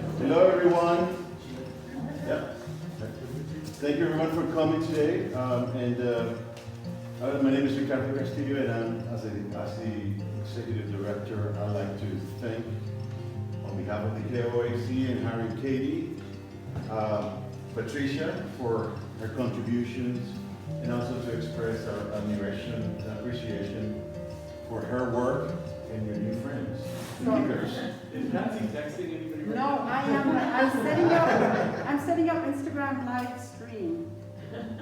Hello, everyone. Yeah. Thank you, everyone, for coming today. My name is Ricardo Castillo, and I'm, as the executive director, I'd like to thank, on behalf of the KOAC and Harry and Katie, Patricia for her contributions, and also to express our admiration and appreciation for her work and your new friends, speakers. Is Nancy texting anybody right No, now? I am. I'm setting up Instagram live stream.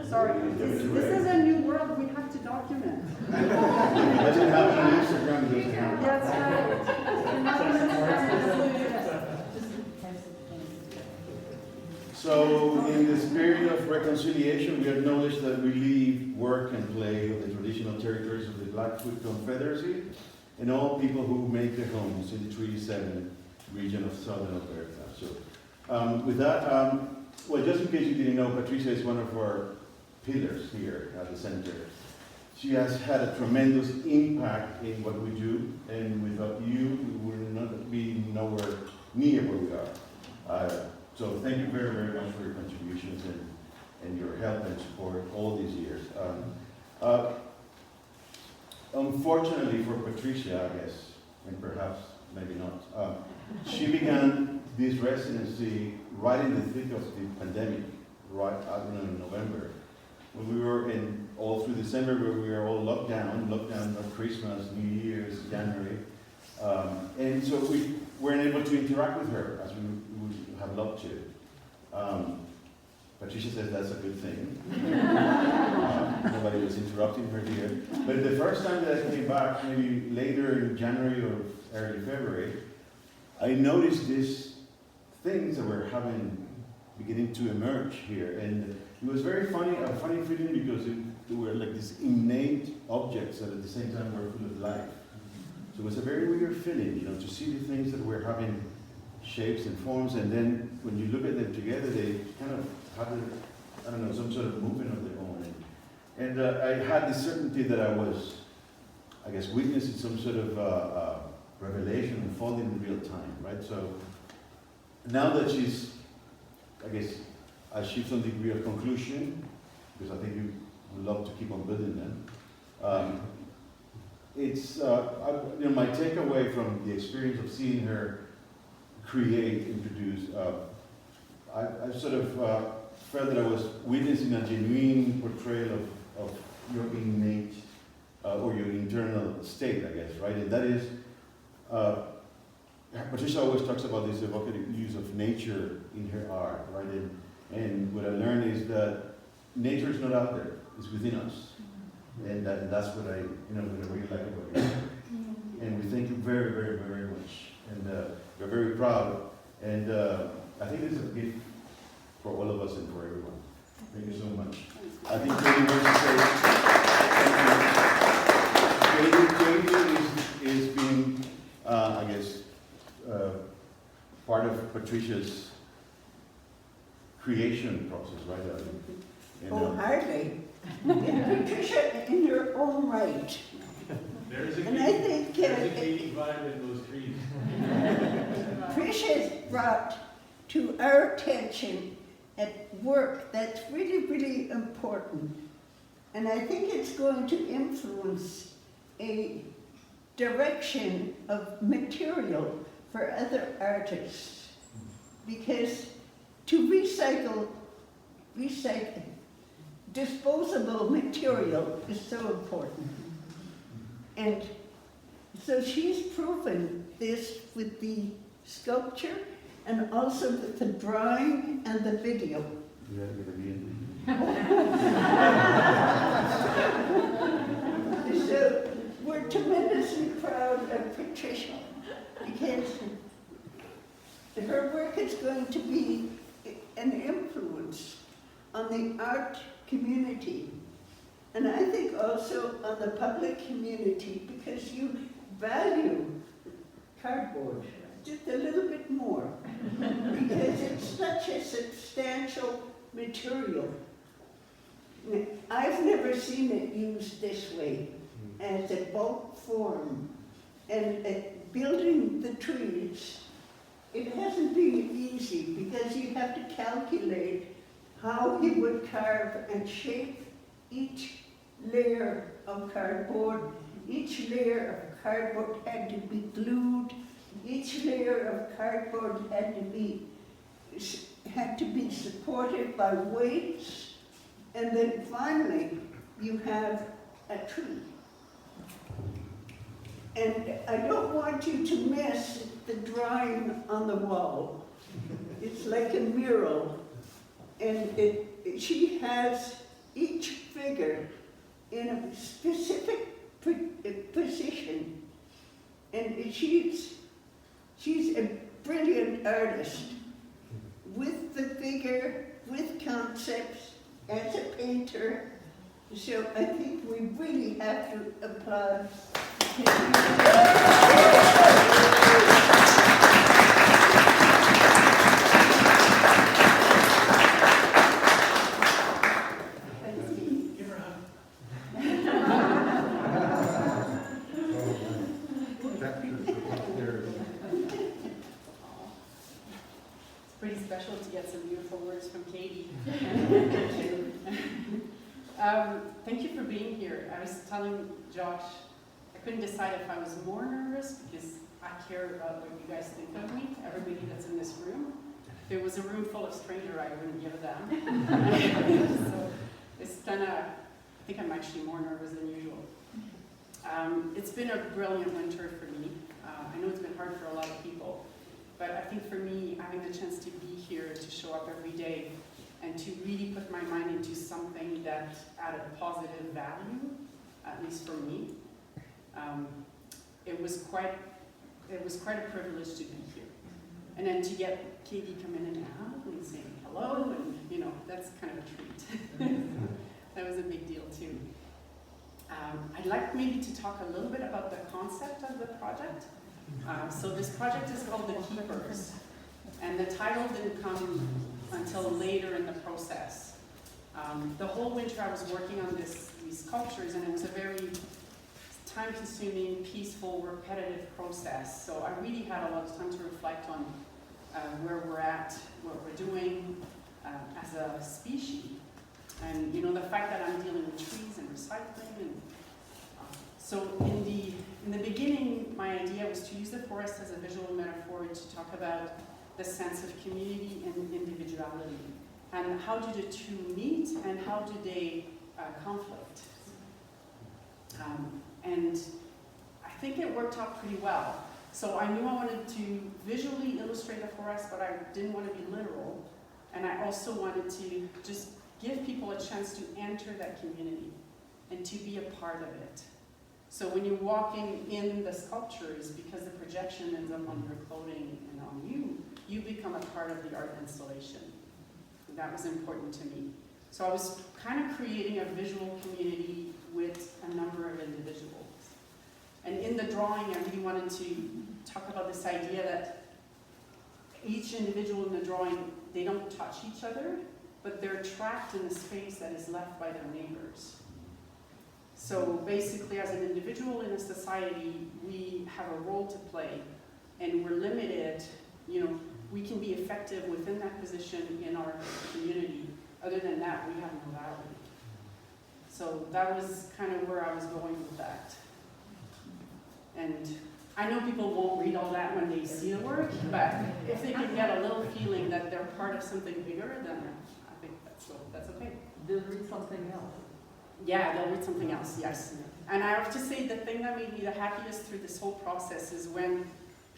Sorry, this is a new world. We have to document. It doesn't happen on Instagram, it doesn't happen. That's right. So, in the spirit of reconciliation, we acknowledge that we live, work, and play on the traditional territories of the Blackfoot Confederacy and all people who make their homes in the Treaty 7 region of southern Alberta. So, with that, well, just in case you didn't know, Patricia is one of our pillars here at the center. She has had a tremendous impact in what we do, and without you, we would not be nowhere near where we are. So thank you very, very much for your contributions and your help and support all these years. Unfortunately for Patricia, I guess, and perhaps maybe not, she began this residency right in the thick of the pandemic, right out in November. When we were in all through December, where we were all locked down on Christmas, New Year's, January, and so we weren't able to interact with her as we would have loved to. Patricia says that's a good thing. Nobody was interrupting her here. But the first time that I came back, maybe later in January or early February, I noticed these things that were beginning to emerge here. And it was a funny feeling because they were like these innate objects that at the same time were full of life. So it was a very weird feeling, to see the things that were having shapes and forms, and then when you look at them together, they kind of have some sort of movement of their own. And I had the certainty that I was, witnessing some sort of revelation unfolding in real time, right? So now that she's, achieved some degree of conclusion, because I think you would love to keep on building them. It's my takeaway from the experience of seeing her create, introduce. I sort of felt that I was witnessing a genuine portrayal of your innate or your internal state, right? And that is, Patricia always talks about this evocative use of nature in her art, right? And what I learned is that nature is not out there; it's within us. And that's what I really like about you. And we thank you very, very, very much. And we're very proud. And I think this is a gift for all of us and for everyone. Thank you so much. I think Katie wants to say, Katie is being, part of Patricia's creation process, right? Oh, hardly. Patricia, in your own right. There's a And I think Katie vibe in those trees. Patricia's brought to our attention at work that's really, really important. And I think it's going to influence a direction of material for other artists. Because to recycle disposable material is so important. And so she's proven this with the sculpture and also with the drawing and the video. So we're tremendously proud of Patricia because her work is going to be an influence on the art community, and I think also on the public community, because you value cardboard just a little bit more because it's such a substantial material. I've never seen it used this way as a bulk form, and building the trees it hasn't been easy because you have to calculate how he would carve and shape each layer of cardboard. Each layer of cardboard had to be glued. Each layer of cardboard had to be supported by weights. And then finally, you have a tree. And I don't want you to miss the drawing on the wall. It's like a mural. And she has each figure in a specific position. And she's a brilliant artist with the figure, with concepts, as a painter. So I think we really have to applaud. Give her a hug. It's pretty special to get some beautiful words from Katie. Thank you for being here. I was telling Josh, I couldn't decide if I was more nervous because I care about what you guys think of me, everybody that's in this room. If it was a room full of strangers, I wouldn't give a damn. So it's kind of, I think I'm actually more nervous than usual. It's been a brilliant winter for me. I know it's been hard for a lot of people, but I think for me, having the chance to be here, to show up every day, and to really put my mind into something that added positive value, at least for me, it was quite a privilege to be here. And then to get Katie come in and out and say hello, and you know, that's kind of a treat. That was a big deal too. I'd like maybe to talk a little bit about the concept of the project. So this project is called The Keepers, and the title didn't come until later in the process. The whole winter I was working on these sculptures, and it was a very time-consuming, peaceful, repetitive process. So I really had a lot of time to reflect on where we're at, what we're doing as a species. And you know, the fact that I'm dealing with trees and recycling. And so in the beginning, my idea was to use the forest as a visual metaphor to talk about the sense of community and individuality. And how do the two meet, and how do they conflict? And I think it worked out pretty well. So I knew I wanted to visually illustrate the forest, but I didn't want to be literal. And I also wanted to just give people a chance to enter that community and to be a part of it. So when you're walking in the sculptures, because the projection ends up on your clothing and on you, you become a part of the art installation. And that was important to me. So I was kind of creating a visual community with a number of individuals. And in the drawing, I really wanted to talk about this idea that each individual in the drawing, they don't touch each other, but they're trapped in the space that is left by their neighbors. So basically, as an individual in a society, we have a role to play, and we're limited. You know, we can be effective within that position in our community. Other than that, we have no value. So that was kind of where I was going with that. And I know people won't read all that when they see the work, but if they can get a little feeling that they're part of something bigger, then I think that's okay. They'll read something else. Yeah, they'll read something else, yes. And I have to say, the thing that made me the happiest through this whole process is when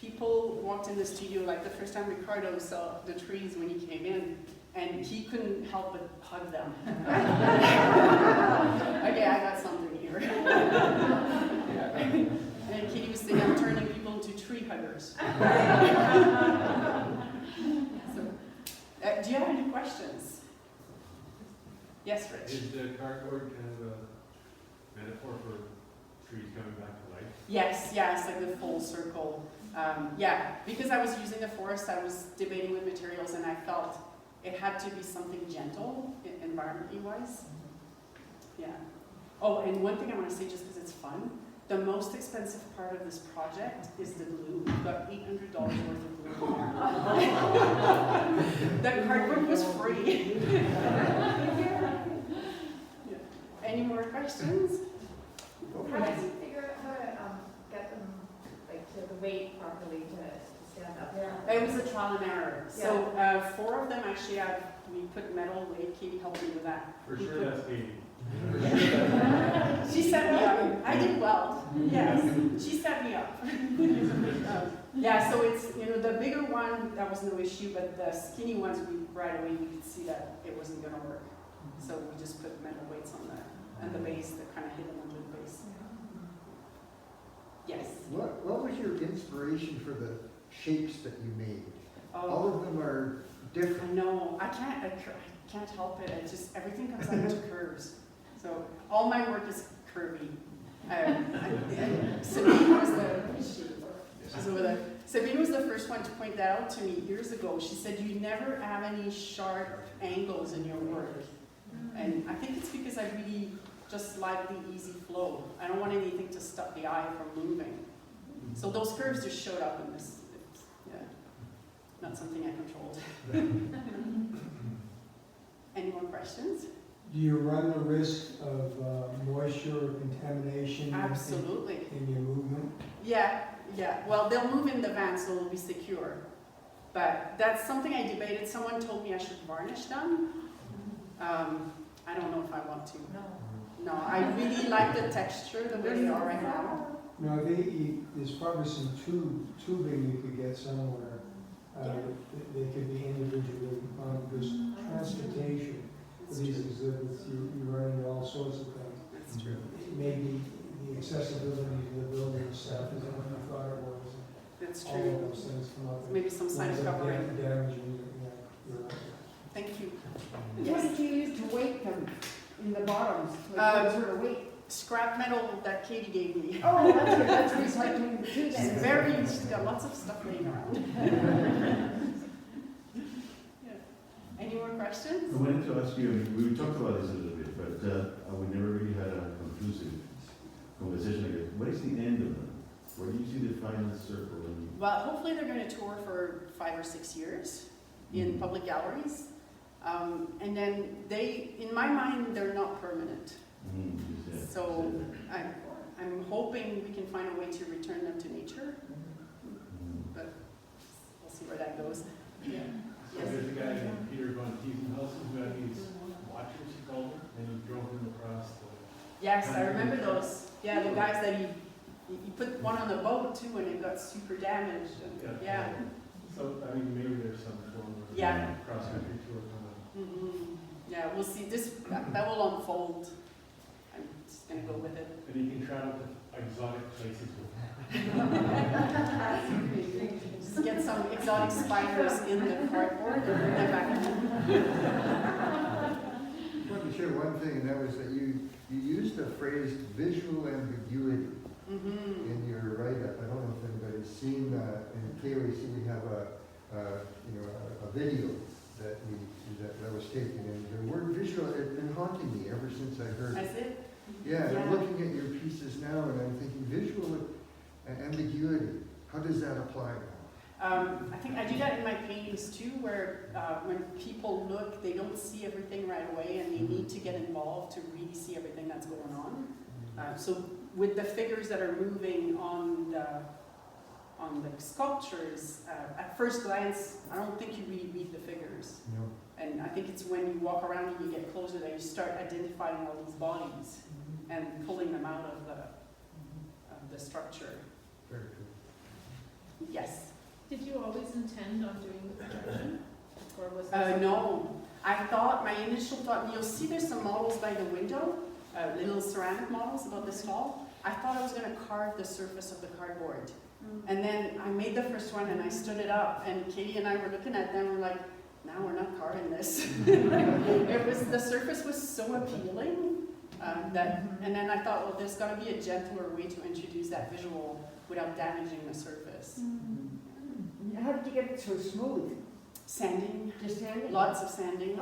people walked in the studio, like the first time Ricardo saw the trees when he came in, and he couldn't help but hug them. Okay, I got something here. And Katie was saying, I'm turning people into tree huggers. So, do you have any questions? Yes, Rich? Is the cardboard kind of a metaphor for trees coming back to life? Yes, yeah, it's like the full circle. Yeah, because I was using the forest, I was debating with materials, and I felt it had to be something gentle, environmentally wise. Yeah. Oh, and one thing I want to say, just because it's fun, The most expensive part of this project is the glue. We've got $800 worth of glue. The cardboard was free. Yeah. Any more questions? How did you figure out how to get them like to weight properly to stand up? Yeah. It was a trial and error. So 4 of them actually we put metal weight. Katie helped me with that. For sure that's Katie. She set me up. I did well. Yes, she set me up. Yeah, so it's, the bigger one, that was no issue, but the skinny ones, right away we could see that it wasn't going to work. So we just put metal weights on the base that kind of hit them under the base. Yes. What was your inspiration for the shapes that you made? All of them are different. No, I can't help it. It just, everything comes out into curves. So all my work is curvy. Sabine was she's over there. Sabine was the first one to point that out to me years ago. She said, you never have any sharp angles in your work. And I think it's because I really just like the easy flow. I don't want anything to stop the eye from moving. So those curves just showed up in this. Not something I controlled. Any more questions? Do you run the risk of moisture or contamination Absolutely. in your movement? Yeah. Well, they'll move in the van, so they'll be secure. But that's something I debated. Someone told me I should varnish them. I don't know if I want to. No, I really like the texture the way they are right now. No, there's probably some tubing you could get somewhere. They could be individually because transportation for these exhibits, you run into all sorts of things. That's true. Maybe the accessibility to the building stuff isn't what you thought it was. That's All true. of those things come up. Maybe some sign Ends up covering. damaging, you're right. Thank you. What Yes. did you use to weight them in the bottoms? Like what sort of weight? Scrap metal that Katie gave me. Oh, that's good. That's recycling too She's then. very, she's got lots of stuff laying around. Yeah. Any more questions? I wanted to ask you, we talked about this a little bit, but we never really had a conclusive conversation again. What is the end of them? Where do you see the final circle? Well, hopefully they're going to tour for 5 or 6 years in public galleries. And then in my mind, they're not permanent. So I'm hoping we can find a way to return them to nature. But we'll see where that goes. Yeah. So there's a guy named Peter Von Tiesenhausen who had these watchers, he called them, and he drove them across the... Yes, I remember those. Yeah, the guys that he put one on the boat too, and it got super damaged. And, yeah. So, I mean, maybe there's some form of Yeah. cross-country tour coming. Yeah, we'll see. That will unfold. I'm just gonna go with it. And you can travel to exotic places with Just get some exotic spiders in the cardboard and bring them back home. I wanted to share one thing, and that was that you used the phrase visual ambiguity in your write-up. I don't know if anybody's seen in KOAC we have a video that was taken, and the word visual has been haunting me ever since I heard it. That's it? Yeah, I'm looking at your pieces now, and I'm thinking visual ambiguity. How does that apply now? I think I do that in my paintings too, where when people look, they don't see everything right away, and they need to get involved to really see everything that's going on. So with the figures that are moving on the sculptures, at first glance, I don't think you really read the figures. No. And I think it's when you walk around and you get closer that you start identifying all these bodies and pulling them out of the structure. Very cool. Yes. Did you always intend on doing the projection? Or was that No. I thought, my initial thought, you'll see there's some models by the window, little ceramic models about this tall. I thought I was going to carve the surface of the cardboard. And then I made the first one and I stood it up, and Katie and I were looking at them, we're like, now we're not carving this. The surface was so appealing and then I thought, well, there's got to be a gentler way to introduce that visual without damaging the surface. How did you get it so smooth? Sanding. Just sanding? Lots of sanding.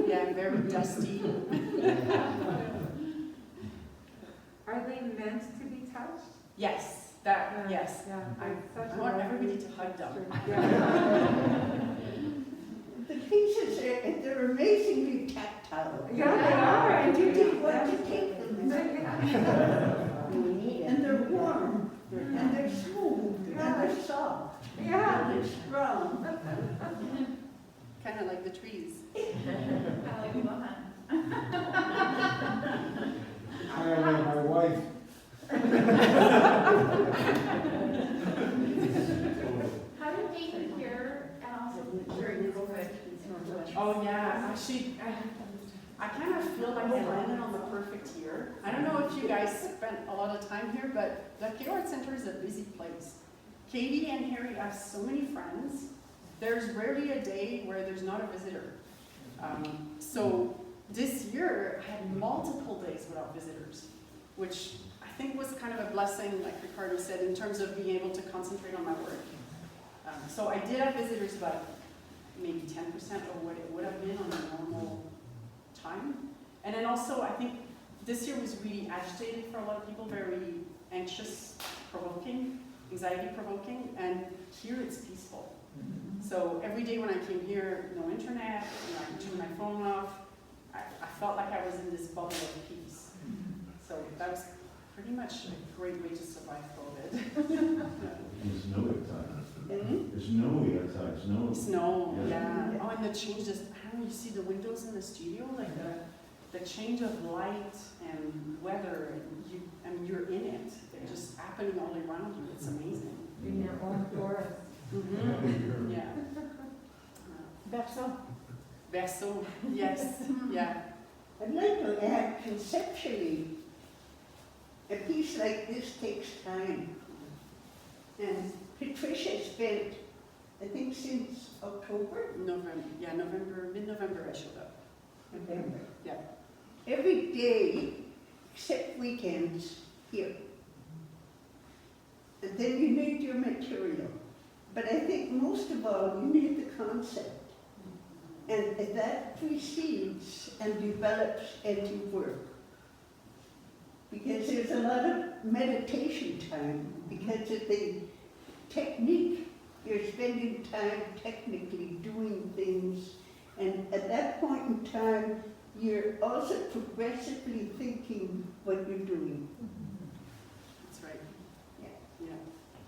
Yeah, very dusty. Are they meant to be house? Yes, that, yes. Yeah. I want everybody to hug them. The pieces, they're amazingly tactile. Yeah, they are. And you didn't want to take them. Yeah. And they're warm, and they're smooth, and they're soft, Yeah. and they're strong. Kind of like the trees. I like Mohan. I like my wife. How did David hear and also during COVID? Oh, yeah, actually, I kind of feel like I landed on the perfect year. I don't know if you guys spent a lot of time here, but the KOAC Center is a busy place. Katie and Harry have so many friends. There's rarely a day where there's not a visitor. So this year, I had multiple days without visitors, which I think was kind of a blessing, like Ricardo said, in terms of being able to concentrate on my work. So I did have visitors, but maybe 10% of what it would have been on a normal time. And then also, I think this year was really agitated for a lot of people, very anxious, provoking, anxiety provoking, and here it's peaceful. So every day when I came here, no internet, I turned my phone off, I felt like I was in this bubble of peace. So that was pretty much a great way to survive COVID. It's snowy outside. Mhm. It's snowy outside, snow. Snow, Yeah. yeah. Oh, and the changes, I don't know, you see the windows in the studio, like the change of light and weather, and you're in it. They're just happening all around you. It's amazing. In your own forest. Mhm. Yeah. Berceau. Berceau, yes, yeah. I'd like to add conceptually, a piece like this takes time. And Patricia spent, I think since October, November, mid-November I showed up. November. Yeah. Every day, except weekends, here. And then you need your material. But I think most of all, you need the concept. And that precedes and develops as you work. Because there's a lot of meditation time, because of the technique. You're spending time technically doing things, and at that point in time, you're also progressively thinking what you're doing. That's right. Yeah.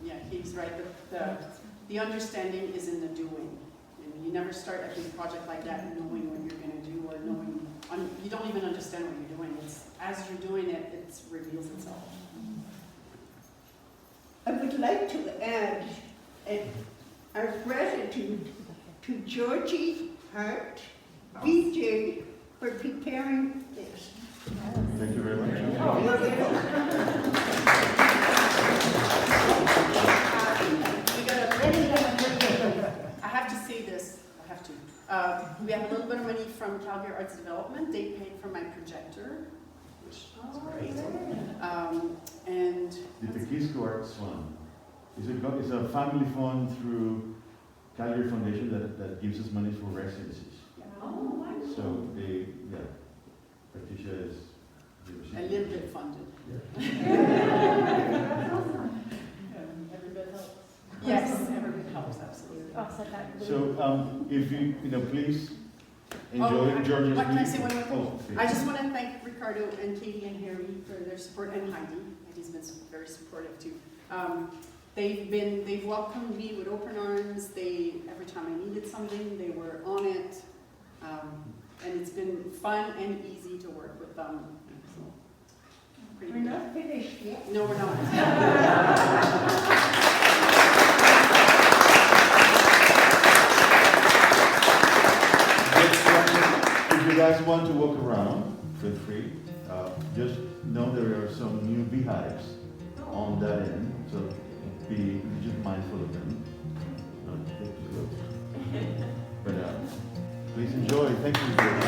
Yeah, he's right. The understanding is in the doing. And you never start a big project like that knowing what you're going to do or knowing, you don't even understand what you're doing. It's as you're doing it, it reveals itself. I would like to add our gratitude to Georgie Hart, BJ, for preparing this. Thank you very much. I have to say this, we have a little bit of money from Calgary Arts Development. They paid for my projector, which is great. And The Tequisco Arts Fund is a family fund through Calgary Foundation that gives us money for residencies. Oh, So Patricia is a little bit funded. every bit helps. Yes, everybody helps, absolutely. Offset that. So if you please enjoy Georgia's Can I music. say one more thing? Oh, okay. I just want to thank Ricardo and Katie and Harry for their support, and Heidi. Heidi's been very supportive too. They've welcomed me with open arms. Every time I needed something, they were on it. And it's been fun and easy to work with them. So, pretty We're good. not finished yet. No, we're not. If you guys want to walk around, feel free. Just know there are some new beehives on that end, so be just mindful of them. But please enjoy. Thank you.